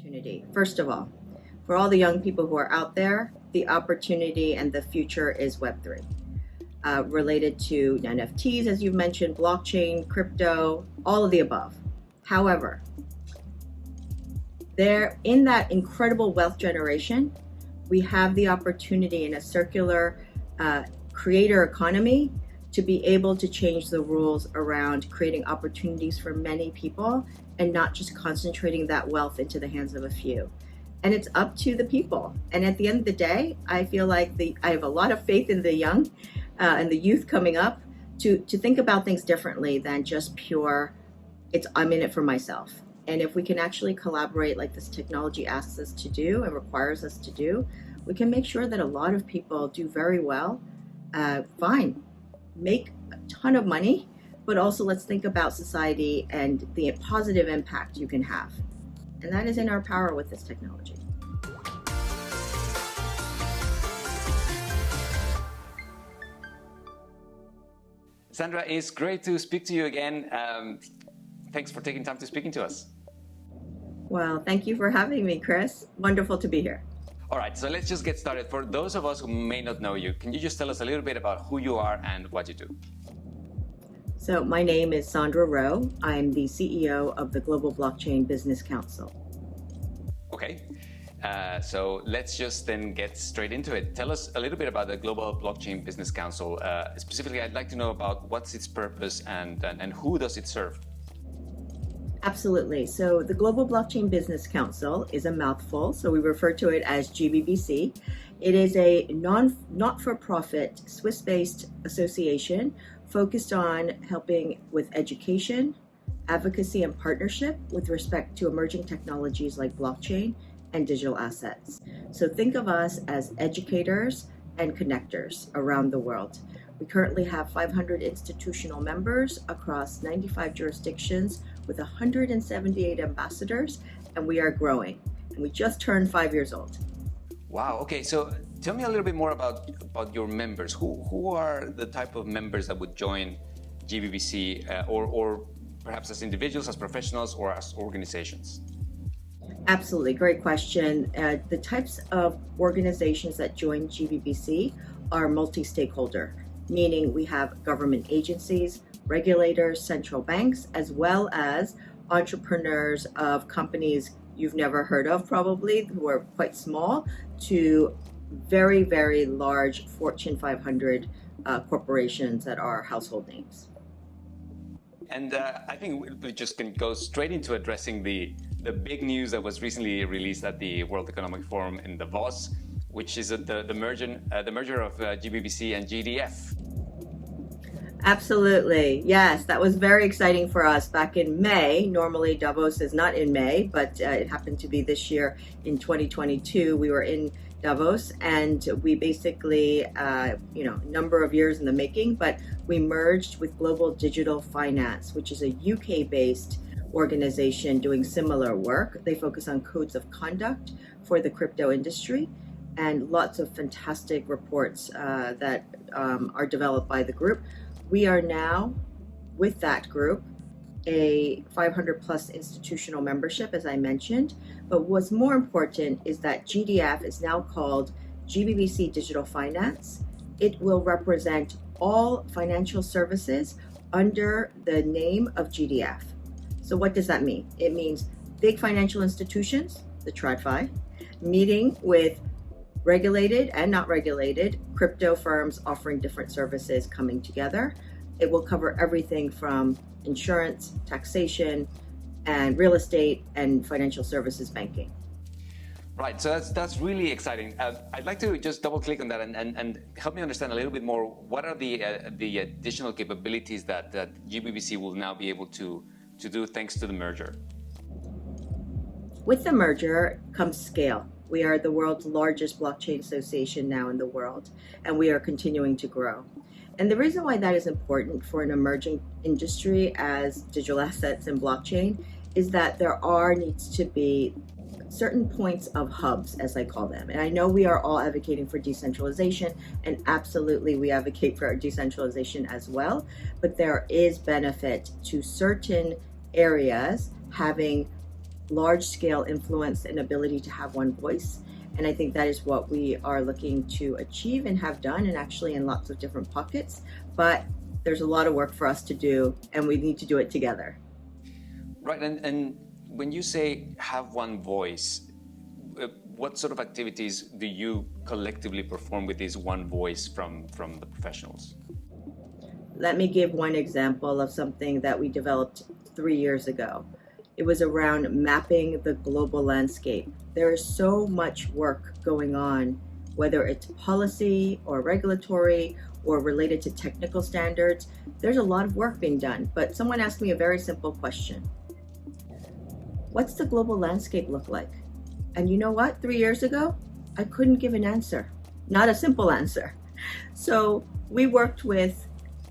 opportunity. First of all, for all the young people who are out there, the opportunity and the future is Web3. Related to NFTs, as you've mentioned, blockchain, crypto, all of the above. However, there, in that incredible wealth generation, we have the opportunity in a circular creator economy to be able to change the rules around creating opportunities for many people and not just concentrating that wealth into the hands of a few. And it's up to the people. And at the end of the day, I feel like I have a lot of faith in the young and the youth coming up to think about things differently than just pure, I'm in it for myself. And if we can actually collaborate like this technology asks us to do and requires us to do, we can make sure that a lot of people do very well, fine, make a ton of money, but also let's think about society and the positive impact you can have. And that is in our power with this technology. Sandra, it's great to speak to you again. Thanks for taking time to speaking to us. Well, thank you for having me, Chris. Wonderful to be here. All right, so let's just get started. For those of us who may not know you, can you just tell us a little bit about who you are and what you do? So my name is Sandra Ro. I'm the CEO of the Global Blockchain Business Council. Okay, so let's just then get straight into it. Tell us a little bit about the Global Blockchain Business Council. Specifically, I'd like to know about what's its purpose and who does it serve? Absolutely. So the Global Blockchain Business Council is a mouthful, so we refer to it as Gbbc. It is a not-for-profit Swiss-based association focused on helping with education, advocacy, and partnership with respect to emerging technologies like blockchain and digital assets. So think of us as educators and connectors around the world. We currently have 500 institutional members across 95 jurisdictions with 178 ambassadors, and we are growing. And we just turned 5 years old. Wow, okay, so tell me a little bit more about your members. Who are the type of members that would join Gbbc or perhaps as individuals, as professionals, or as organizations? Absolutely, great question. The types of organizations that join Gbbc are multi-stakeholder, meaning we have government agencies, regulators, central banks, as well as entrepreneurs of companies you've never heard of probably, who are quite small, to very, very large Fortune 500 corporations that are household names. And I think we just can go straight into addressing the big news that was recently released at the World Economic Forum in Davos, which is the merger of Gbbc and GDF. Absolutely. Yes, that was very exciting for us back in May. Normally Davos is not in May, but it happened to be this year in 2022. We were in Davos and we basically, number of years in the making, but we merged with Global Digital Finance, which is a UK-based organization doing similar work. They focus on codes of conduct for the crypto industry and lots of fantastic reports that are developed by the group. We are now, with that group, a 500 plus institutional membership, as I mentioned. But what's more important is that GDF is now called Gbbc Digital Finance. It will represent all financial services under the name of GDF. So what does that mean? It means big financial institutions, the TradFi, meeting with regulated and not regulated crypto firms offering different services coming together. It will cover everything from insurance, taxation, and real estate and financial services banking. Right, so that's really exciting. I'd like to just double click on that and help me understand a little bit more. What are the additional capabilities that Gbbc will now be able to do thanks to the merger? With the merger comes scale. We are the world's largest blockchain association now in the world, and we are continuing to grow. And the reason why that is important for an emerging industry as digital assets and blockchain is that there needs to be certain points of hubs, as I call them. And I know we are all advocating for decentralization, and absolutely we advocate for decentralization as well, but there is benefit to certain areas having large-scale influence and ability to have one voice. And I think that is what we are looking to achieve and have done, and actually in lots of different pockets. But there's a lot of work for us to do, and we need to do it together. Right, and when you say have one voice, what sort of activities do you collectively perform with this one voice from the professionals? Let me give one example of something that we developed 3 years ago. It was around mapping the global landscape. There is so much work going on, whether it's policy or regulatory or related to technical standards. There's a lot of work being done, but someone asked me a very simple question. What's the global landscape look like? And you know what? 3 years ago, I couldn't give an answer, not a simple answer. So we worked with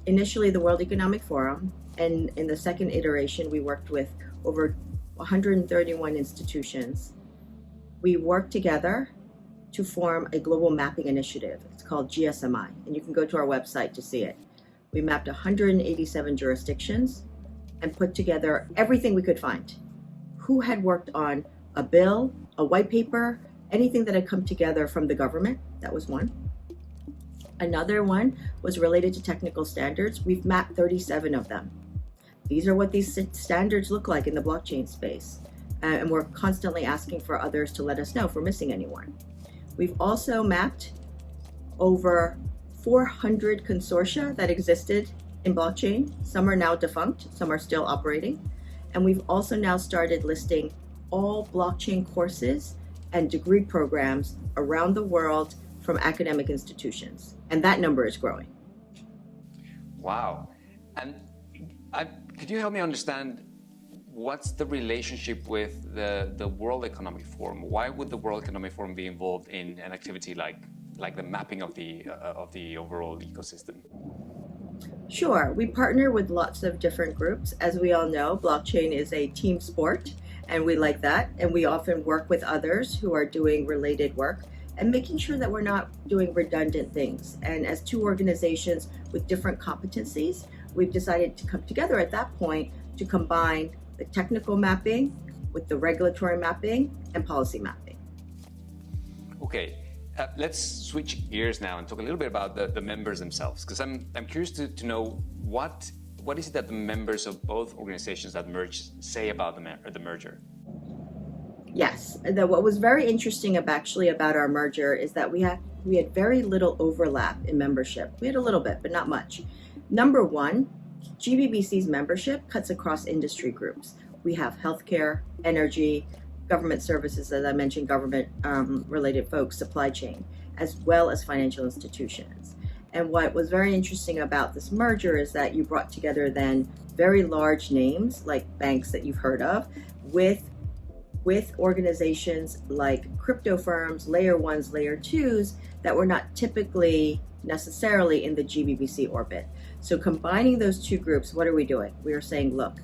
initially the World Economic Forum, and in the second iteration, we worked with over 131 institutions. We worked together to form a global mapping initiative. It's called GSMI, and you can go to our website to see it. We mapped 187 jurisdictions and put together everything we could find. Who had worked on a bill, a white paper, anything that had come together from the government. That was one. Another one was related to technical standards. We've mapped 37 of them. These are what these standards look like in the blockchain space. And we're constantly asking for others to let us know if we're missing anyone. We've also mapped over 400 consortia that existed in blockchain. Some are now defunct, some are still operating. And we've also now started listing all blockchain courses and degree programs around the world from academic institutions. And that number is growing. Wow. And could you help me understand what's the relationship with the World Economic Forum? Why would the World Economic Forum be involved in an activity like the mapping of the overall ecosystem? Sure. We partner with lots of different groups. As we all know, blockchain is a team sport, and we like that. And we often work with others who are doing related work and making sure that we're not doing redundant things. And as two organizations with different competencies, we've decided to come together at that point to combine the technical mapping with the regulatory mapping and policy mapping. Okay. Let's switch gears now and talk a little bit about the members themselves, because I'm curious to know what is it that the members of both organizations that merged say about the merger? Yes, what was very interesting about our merger is that we had very little overlap in membership. We had a little bit, but not much. Number one, Gbbc's membership cuts across industry groups. We have healthcare, energy, government services, as I mentioned, government related folks, supply chain, as well as financial institutions. And what was very interesting about this merger is that you brought together then very large names like banks that you've heard of with organizations like crypto firms, layer ones, layer twos, that were not typically necessarily in the Gbbc orbit. So combining those two groups, what are we doing? We are saying, look,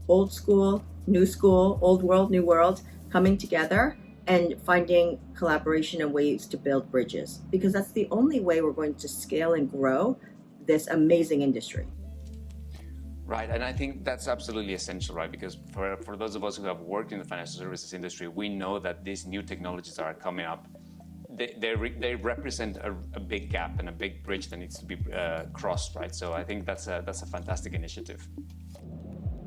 old school, old world, new world, coming together and finding collaboration and ways to build bridges, because that's the only way we're going to scale and grow this amazing industry. Right, and I think that's absolutely essential, right? Because for those of us who have worked in the financial services industry, we know that these new technologies that are coming up, they represent a big gap and a big bridge that needs to be crossed, right? So I think that's a fantastic initiative.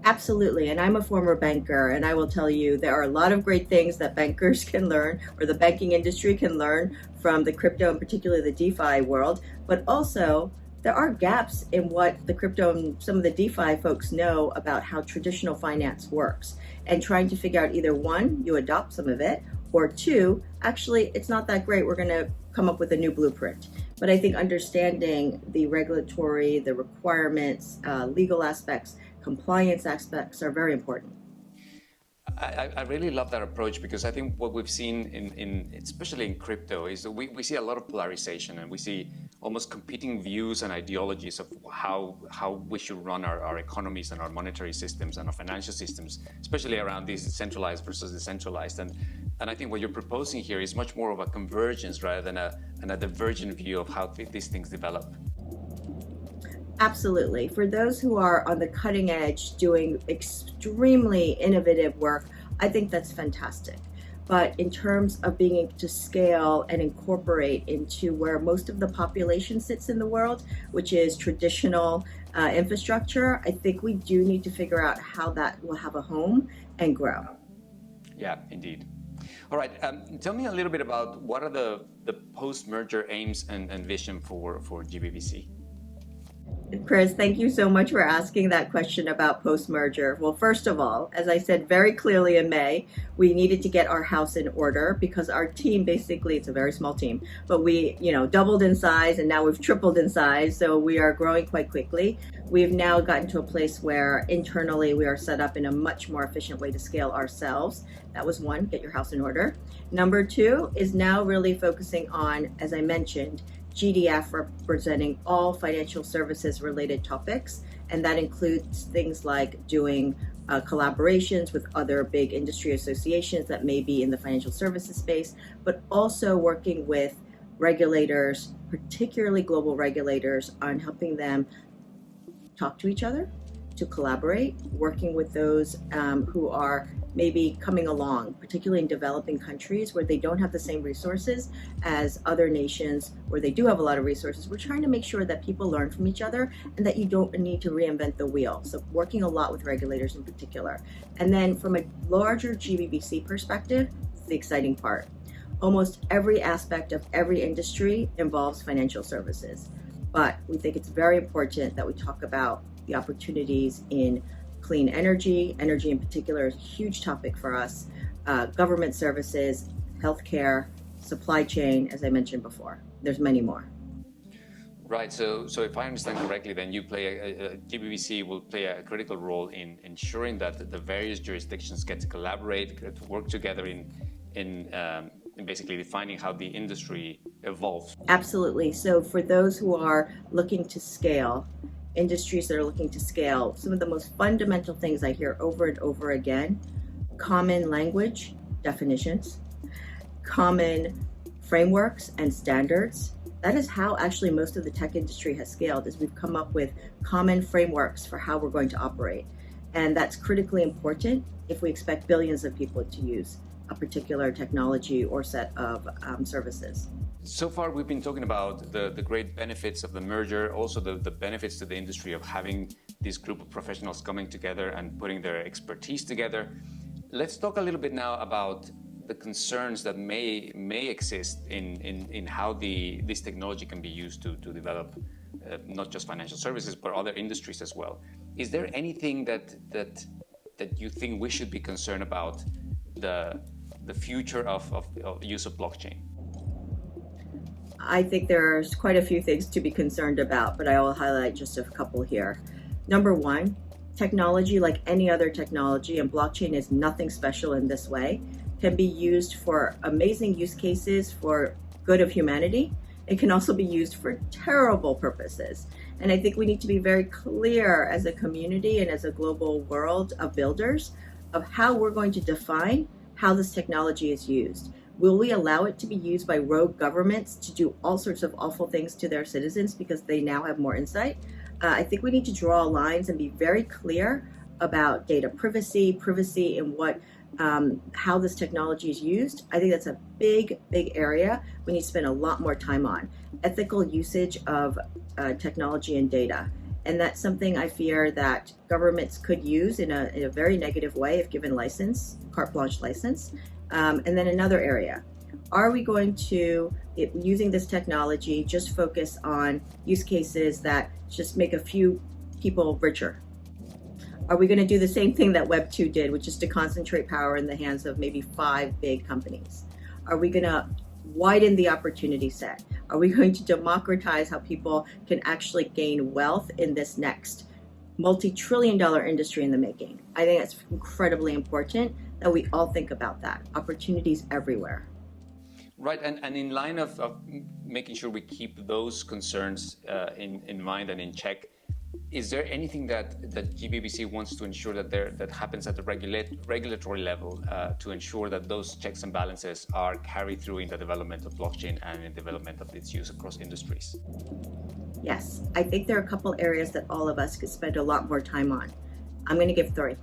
Absolutely, and I'm a former banker, and I will tell you there are a lot of great things that bankers can learn, or the banking industry can learn from the crypto and particularly the DeFi world, but also there are gaps in what the crypto and some of the DeFi folks know about how traditional finance works, and trying to figure out either one, you adopt some of it, or two, actually it's not that great, we're going to come up with a new blueprint. But I think understanding the regulatory, the requirements, legal aspects, compliance aspects are very important. I really love that approach, because I think what we've seen in especially in crypto is that we see a lot of polarization, and we see almost competing views and ideologies of how we should run our economies and our monetary systems and our financial systems, especially around these centralized versus decentralized. And I think what you're proposing here is much more of a convergence rather than a divergent view of how these things develop. Absolutely. For those who are on the cutting edge doing extremely innovative work I think that's fantastic. But in terms of being able to scale and incorporate into where most of the population sits in the world, which is traditional infrastructure, I think we do need to figure out how that will have a home and grow. Yeah, indeed. All right, tell me a little bit about what are the post-merger aims and vision for Gbbc? Chris, thank you so much for asking that question about post-merger. Well, first of all, as I said very clearly in May, we needed to get our house in order because our team, basically, it's a very small team, but we, doubled in size and now we've tripled in size. So we are growing quite quickly. We've now gotten to a place where internally we are set up in a much more efficient way to scale ourselves. That was one, get your house in order. Number two is now really focusing on, as I mentioned, GDF representing all financial services related topics, and that includes things like doing collaborations with other big industry associations that may be in the financial services space, but also working with regulators, particularly global regulators, on helping them talk to each other, to collaborate, working with those who are maybe coming along, particularly in developing countries where they don't have the same resources as other nations where they do have a lot of resources. We're trying to make sure that people learn from each other and that you don't need to reinvent the wheel. So working a lot with regulators in particular. And then from a larger GBBC perspective, it's the exciting part. Almost every aspect of every industry involves financial services. But we think it's very important that we talk about the opportunities in clean energy. Energy in particular is a huge topic for us. Government services, healthcare, supply chain, as I mentioned before. There's many more. Right. So if I understand correctly, then you play GBBC will play a critical role in ensuring that the various jurisdictions get to collaborate, get to work together in basically defining how the industry evolves. Absolutely. So for those who are looking to scale, industries that are looking to scale, some of the most fundamental things I hear over and over again: common language definitions, common frameworks and standards. That is how actually most of the tech industry has scaled, is we've come up with common frameworks for how we're going to operate. And that's critically important if we expect billions of people to use a particular technology or set of services. So far, we've been talking about the great benefits of the merger, also the benefits to the industry of having this group of professionals coming together and putting their expertise together. Let's talk a little bit now about the concerns that may exist in how this technology can be used to develop not just financial services, but other industries as well. Is there anything that you think we should be concerned about the future of use of blockchain? I think there's quite a few things to be concerned about, but I will highlight just a couple here. Number one, technology, like any other technology, and blockchain is nothing special in this way, can be used for amazing use cases for good of humanity. It can also be used for terrible purposes. And I think we need to be very clear as a community and as a global world of builders of how we're going to define how this technology is used. Will we allow it to be used by rogue governments to do all sorts of awful things to their citizens because they now have more insight? I think we need to draw lines and be very clear about data privacy in what how this technology is used. I think that's a big area we need to spend a lot more time on. Ethical usage of technology and data. And that's something I fear that governments could use in a very negative way if given license, carte blanche license. And then another area, are we going to, using this technology, just focus on use cases that just make a few people richer? Are we going to do the same thing that Web 2 did, which is to concentrate power in the hands of maybe 5 big companies? Are we going to widen the opportunity set? Are we going to democratize how people can actually gain wealth in this next multi-trillion-dollar industry in the making? I think that's incredibly important that we all think about that. Opportunities everywhere. Right, and in line of making sure we keep those concerns in mind and in check, is there anything that Gbbc wants to ensure that happens at the regulatory level to ensure that those checks and balances are carried through in the development of blockchain and in development of its use across industries? Yes, I think there are a couple areas that all of us could spend a lot more time on. I'm going to give 3.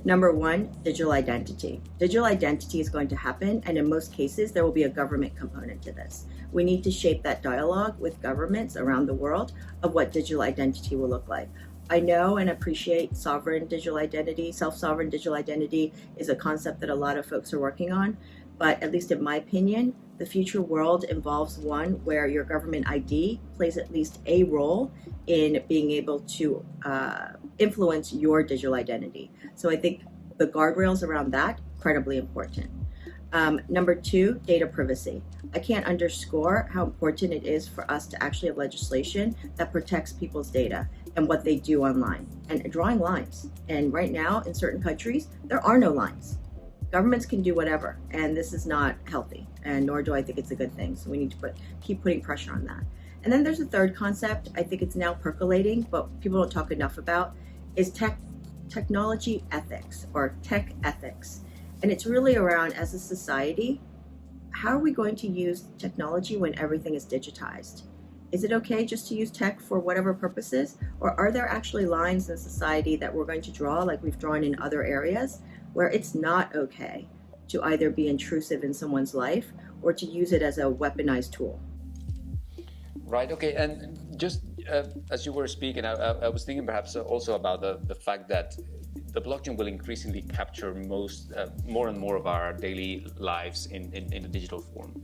Number one, digital identity. Digital identity is going to happen, and in most cases, there will be a government component to this. We need to shape that dialogue with governments around the world of what digital identity will look like. I know and appreciate sovereign digital identity. Self-sovereign digital identity is a concept that a lot of folks are working on, but at least in my opinion, the future world involves one where your government ID plays at least a role in being able to influence your digital identity. So I think the guardrails around that, incredibly important. Number two, data privacy. I can't underscore how important it is for us to actually have legislation that protects people's data and what they do online and drawing lines. And right now, in certain countries, there are no lines. Governments can do whatever, and this is not healthy, and nor do I think it's a good thing. So we need to keep putting pressure on that. And then there's a third concept. I think it's now percolating, but people don't talk enough about, is technology ethics or tech ethics. And it's really around, as a society, how are we going to use technology when everything is digitized? Is it okay just to use tech for whatever purposes? Or are there actually lines in society that we're going to draw, like we've drawn in other areas, where it's not okay to either be intrusive in someone's life or to use it as a weaponized tool? Right, okay, and just as you were speaking, I was thinking perhaps also about the fact that the blockchain will increasingly capture more and more of our daily lives in a digital form.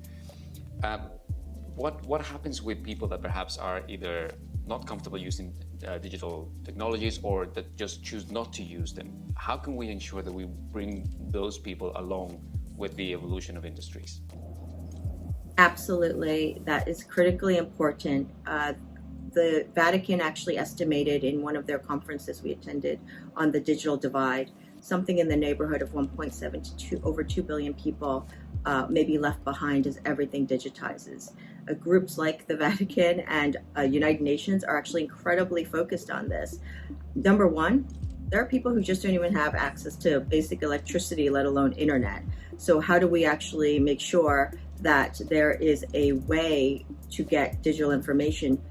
What happens with people that perhaps are either not comfortable using digital technologies or that just choose not to use them? How can we ensure that we bring those people along with the evolution of industries? Absolutely, that is critically important. The Vatican actually estimated in one of their conferences we attended on the digital divide, something in the neighborhood of 1.7 to over 2 billion people may be left behind as everything digitizes. Groups like the Vatican and United Nations are actually incredibly focused on this. Number one, there are people who just don't even have access to basic electricity, let alone internet. So how do we actually make sure that there is a way to get digital information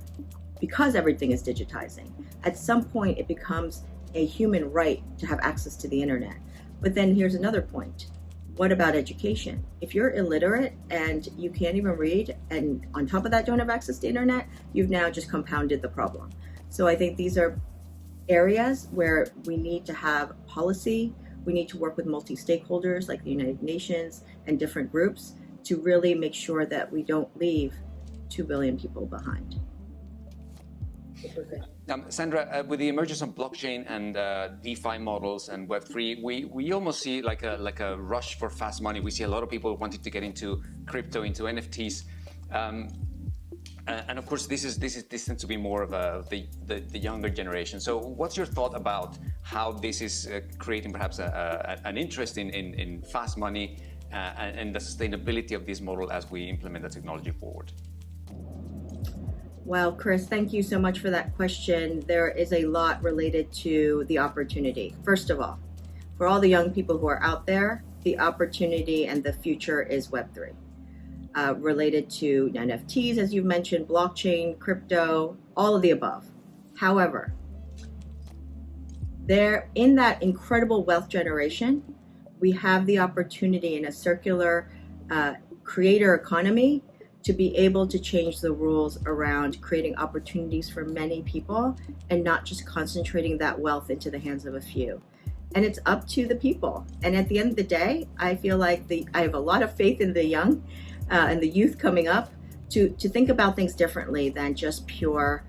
because everything is digitizing? At some point, it becomes a human right to have access to the internet. But then here's another point. What about education? If you're illiterate and you can't even read, and on top of that don't have access to internet, you've now just compounded the problem. So I think these are areas where we need to have policy. We need to work with multi-stakeholders like the United Nations and different groups to really make sure that we don't leave 2 billion people behind. Sandra, with the emergence of blockchain and DeFi models and Web3, we almost see like a rush for fast money. We see a lot of people wanting to get into crypto, into NFTs, and of course this tends to be more of the younger generation. So, what's your thought about how this is creating perhaps an interest in fast money and the sustainability of this model as we implement the technology forward? Well, Chris, thank you so much for that question. There is a lot related to the opportunity. First of all, for all the young people who are out there, the opportunity and the future is Web3. Related to NFTs, as you've mentioned, blockchain, crypto, all of the above. However, there, in that incredible wealth generation, we have the opportunity in a circular creator economy to be able to change the rules around creating opportunities for many people and not just concentrating that wealth into the hands of a few. And it's up to the people. And at the end of the day, I feel like I have a lot of faith in the young and the youth coming up to think about things differently than just pure,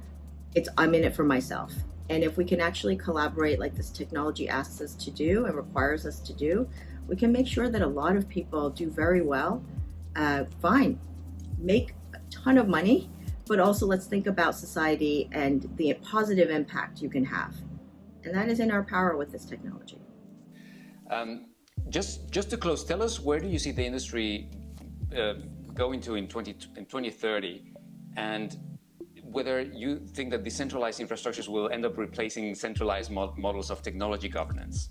I'm in it for myself. And if we can actually collaborate like this technology asks us to do and requires us to do, we can make sure that a lot of people do very well. Fine. Make a ton of money, but also let's think about society and the positive impact you can have. And that is in our power with this technology. Just to close, tell us, where do you see the industry going to in 2030, and whether you think that decentralized infrastructures will end up replacing centralized models of technology governance?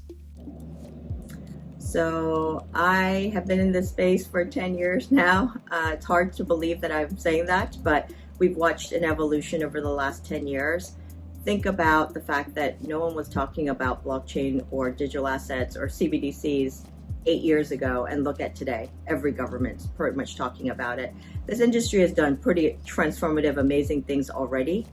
So I have been in this space for 10 years now. It's hard to believe that I'm saying that, but we've watched an evolution over the last 10 years. think about the fact that no one was talking about blockchain or digital assets or CBDCs 8 years ago, and look at today, every government's pretty much talking about it. This industry has done pretty transformative, amazing things already.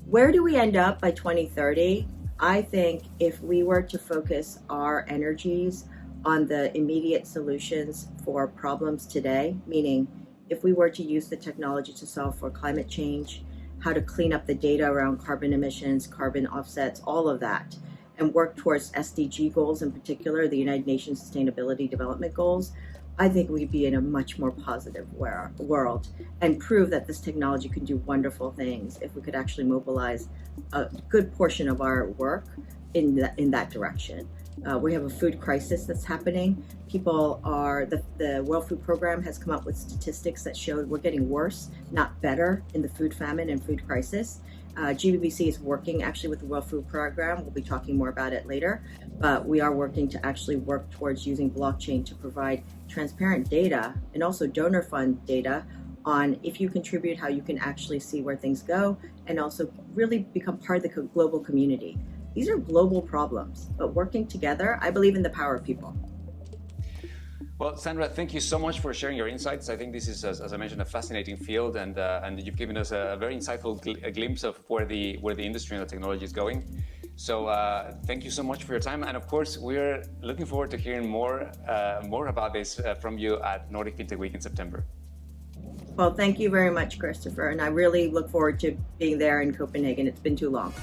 Where do we end up by 2030? I think if we were to focus our energies on the immediate solutions for problems today, meaning if we were to use the technology to solve for climate change, how to clean up the data around carbon emissions, carbon offsets, all of that, and work towards SDG goals, in particular, the United Nations Sustainability Development Goals, I think we'd be in a much more positive world and prove that this technology can do wonderful things if we could actually mobilize a good portion of our work in that direction. We have a food crisis that's happening. The World Food Program has come up with statistics that show we're getting worse, not better, in the food famine and food crisis. Gbbc is working actually with the World Food Program. We'll be talking more about it later, but we are working to actually work towards using blockchain to provide transparent data and also donor fund data on if you contribute, how you can actually see where things go and also really become part of the global community. These are global problems, but working together, I believe in the power of people. Well, Sandra, thank you so much for sharing your insights. I think this is, as I mentioned, a fascinating field, and you've given us a very insightful glimpse of where the industry and the technology is going. So thank you so much for your time, and of course, we're looking forward to hearing more about this from you at Nordic FinTech Week in September. Well, thank you very much, Christopher, and I really look forward to being there in Copenhagen. It's been too long.